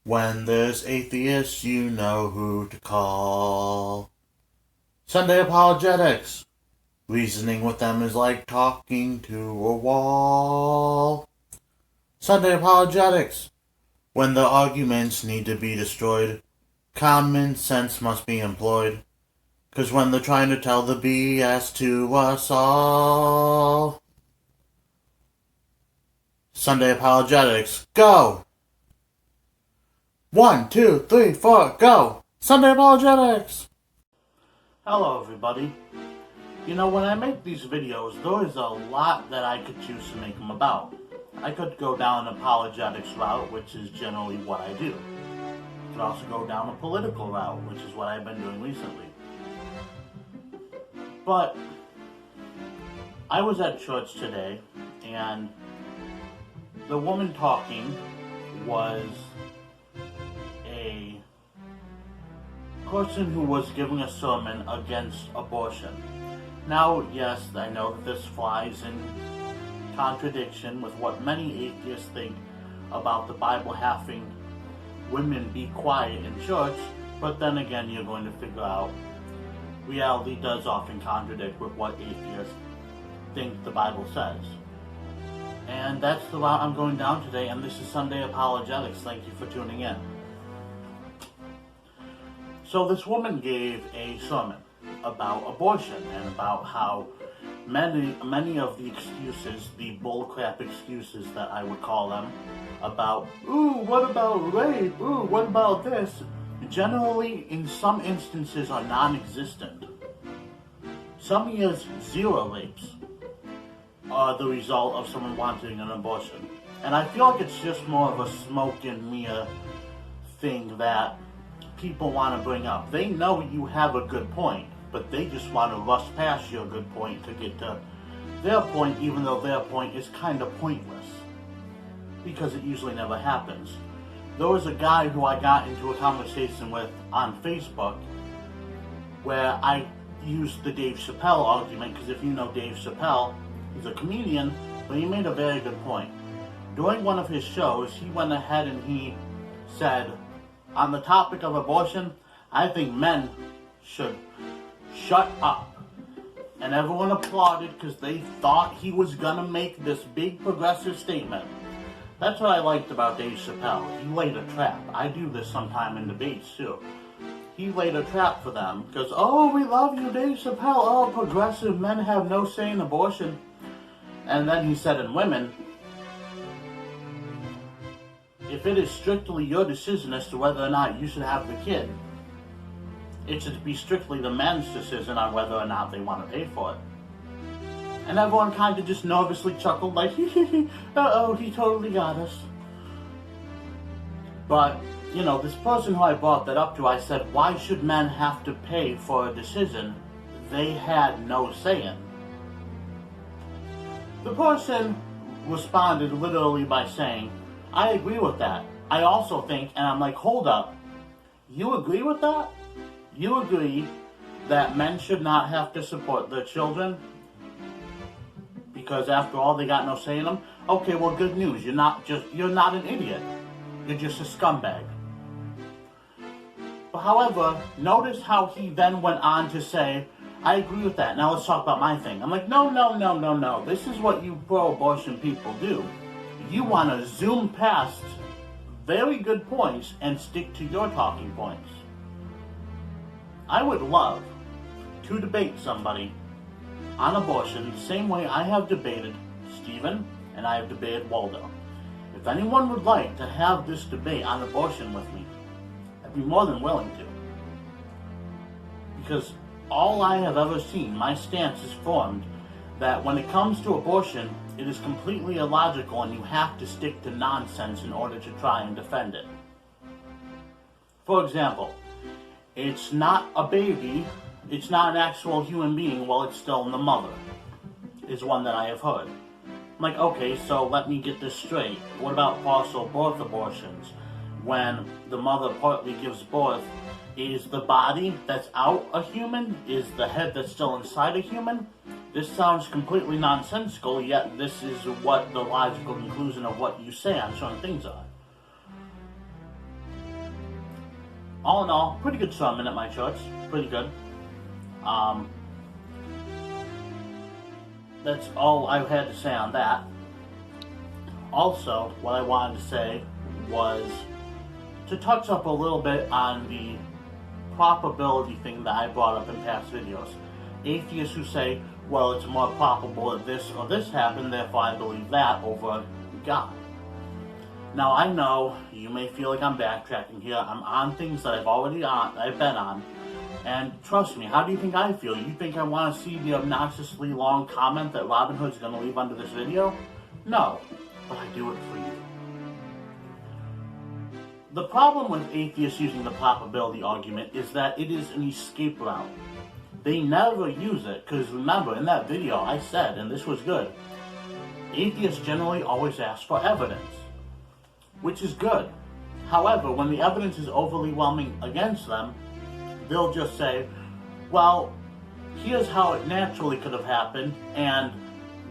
When there's atheists, you know who to call. Sunday Apologetics. Reasoning with them is like talking to a wall. Sunday Apologetics. When the arguments need to be destroyed, common sense must be employed. 'Cause when they're trying to tell the BS to us all. Sunday Apologetics, go! 1, 2, 3, 4, go! Sunday Apologetics! Hello, everybody. You know, when I make these videos, there is a lot that I could choose to make them about. I could go down an apologetics route, which is generally what I do. I could also go down a political route, which is what I've been doing recently. But I was at church today, and the woman talking was a person who was giving a sermon against abortion. Now, yes, I know that this flies in contradiction with what many atheists think about the Bible having women be quiet in church, but then again, you're going to figure out reality does often contradict with what atheists think the Bible says. And that's the route I'm going down today, and this is Sunday Apologetics. Thank you for tuning in. So this woman gave a sermon about abortion and about how many of the excuses, the bullcrap excuses that I would call them, about, ooh, what about rape? Ooh, what about this? Generally, in some instances, are non-existent. Some years, 0 rapes are the result of someone wanting an abortion. And I feel like it's just more of a smoke and mirror thing that people want to bring up. They know you have a good point, but they just want to rush past your good point to get to their point, even though their point is kind of pointless, because it usually never happens. There was a guy who I got into a conversation with on Facebook where I used the Dave Chappelle argument, because if you know Dave Chappelle, he's a comedian, but he made a very good point. During one of his shows, he went ahead and he said, on the topic of abortion, I think men should shut up. And everyone applauded because they thought he was going to make this big progressive statement. That's what I liked about Dave Chappelle. He laid a trap. I do this sometime in debates too. He laid a trap for them because, oh, we love you, Dave Chappelle. Oh, progressive men have no say in abortion. And then he said in women, if it is strictly your decision as to whether or not you should have the kid, it should be strictly the men's decision on whether or not they want to pay for it. And everyone kind of just nervously chuckled like, uh-oh, he totally got us. But, you know, this person who I brought that up to, I said, why should men have to pay for a decision they had no say in? The person responded literally by saying, I agree with that. I also think, and I'm like, hold up, you agree with that? You agree that men should not have to support their children because after all they got no say in them? Okay, well, good news. You're not an idiot. You're just a scumbag. But however, notice how he then went on to say, I agree with that. Now let's talk about my thing. I'm like, no. This is what you pro-abortion people do. You want to zoom past very good points and stick to your talking points. I would love to debate somebody on abortion the same way I have debated Stephen and I have debated Waldo. If anyone would like to have this debate on abortion with me, I'd be more than willing to. Because all I have ever seen, my stance is formed that when it comes to abortion, it is completely illogical and you have to stick to nonsense in order to try and defend it. For example, it's not a baby, it's not an actual human being while it's still in the mother, is one that I have heard. I'm like, okay, so let me get this straight. What about partial birth abortions? When the mother partly gives birth, is the body that's out a human? Is the head that's still inside a human? This sounds completely nonsensical, yet this is what the logical conclusion of what you say on certain things are. all in all, pretty good sermon at my church. Pretty good. That's all I had to say on that. Also, what I wanted to say was to touch up a little bit on the probability thing that I brought up in past videos. Atheists who say, well, it's more probable that this or this happened, therefore I believe that over God. Now, I know you may feel like I'm backtracking here. I'm on things that I've been on. And trust me, how do you think I feel? You think I want to see the obnoxiously long comment that Robin Hood's going to leave under this video? No, but I do it for you. The problem with atheists using the probability argument is that it is an escape route. They never use it, because remember, in that video I said, and this was good, atheists generally always ask for evidence, which is good. However, when the evidence is overwhelming against them, they'll just say, well, here's how it naturally could have happened, and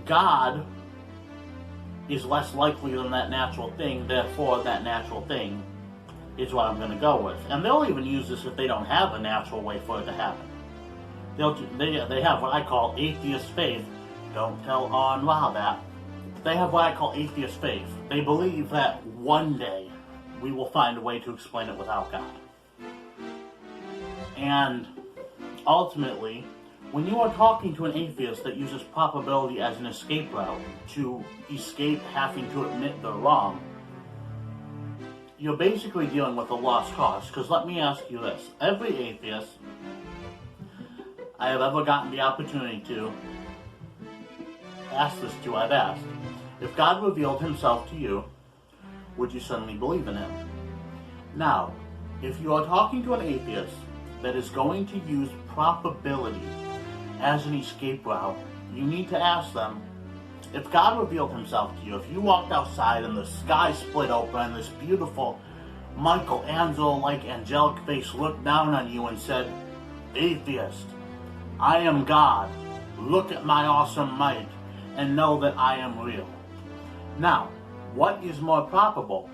God is less likely than that natural thing, therefore that natural thing is what I'm going to go with. And they'll even use this if they don't have a natural way for it to happen. They have what I call atheist faith. Don't tell On Ra that. They have what I call atheist faith. They believe that one day we will find a way to explain it without God. And ultimately, when you are talking to an atheist that uses probability as an escape route to escape having to admit they're wrong, you're basically dealing with a lost cause. Because let me ask you this. Every atheist I have ever gotten the opportunity to ask this to, I've asked, if God revealed himself to you, would you suddenly believe in him? Now, if you are talking to an atheist that is going to use probability as an escape route, you need to ask them, if God revealed himself to you, if you walked outside and the sky split open and this beautiful Michelangelo-like angelic face looked down on you and said, atheist, I am God, look at my awesome might, and know that I am real. Now, what is more probable?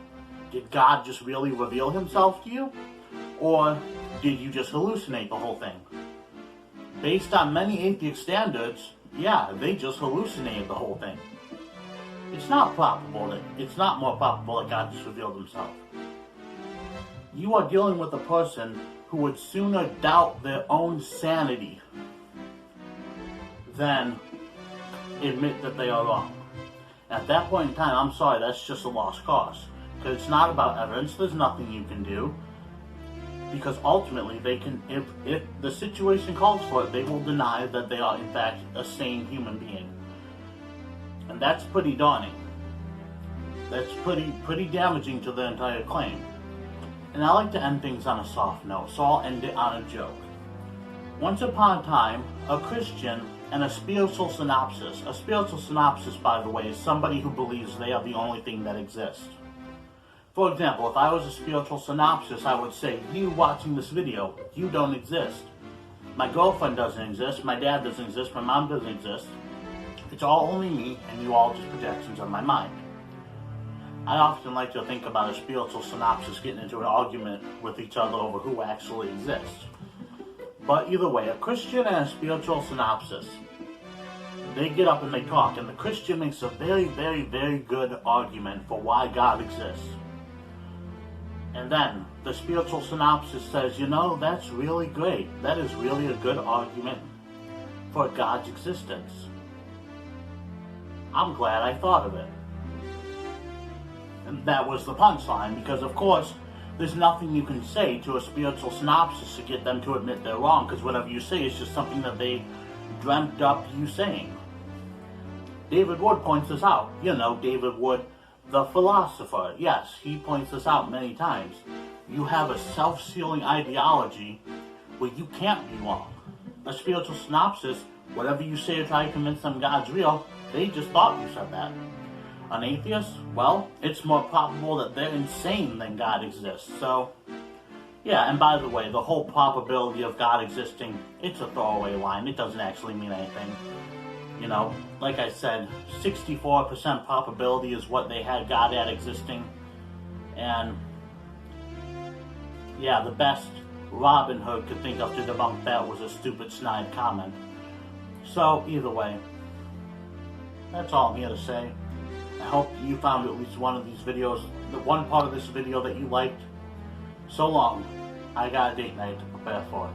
Did God just really reveal himself to you? Or did you just hallucinate the whole thing? Based on many atheist standards, yeah, they just hallucinated the whole thing. It's not more probable that God just revealed himself. You are dealing with a person who would sooner doubt their own sanity than admit that they are wrong. At that point in time, I'm sorry, that's just a lost cause. Because it's not about evidence, there's nothing you can do. Because ultimately, they can, if the situation calls for it, they will deny that they are in fact a sane human being. And that's pretty daunting. That's pretty damaging to their entire claim. And I like to end things on a soft note, so I'll end it on a joke. Once upon a time, a Christian and a spiritual synopsis. A spiritual synopsis, by the way, is somebody who believes they are the only thing that exists. For example, if I was a spiritual synopsis, I would say, you watching this video, you don't exist. My girlfriend doesn't exist, my dad doesn't exist, my mom doesn't exist. It's all only me, and you all just projections of my mind. I often like to think about a spiritual synopsis getting into an argument with each other over who actually exists. But either way, a Christian and a spiritual synopsis, they get up and they talk, and the Christian makes a very, very, very good argument for why God exists. And then the spiritual synopsis says, you know, that's really great. That is really a good argument for God's existence. I'm glad I thought of it. And that was the punchline, because of course, there's nothing you can say to a spiritual synopsis to get them to admit they're wrong, because whatever you say is just something that they dreamt up you saying. David Wood points this out. You know, David Wood, the philosopher. Yes, he points this out many times. You have a self-sealing ideology where you can't be wrong. A spiritual synopsis, whatever you say to try to convince them God's real, they just thought you said that. An atheist, well, it's more probable that they're insane than God exists. So, yeah, and by the way, the whole probability of God existing, it's a throwaway line. It doesn't actually mean anything. You know, like I said, 64% probability is what they had God at existing. And yeah, the best Robin Hood could think of to debunk that was a stupid snide comment. So, either way, that's all I'm here to say. I hope you found at least one of these videos, the one part of this video that you liked. So long. I got a date night to prepare for.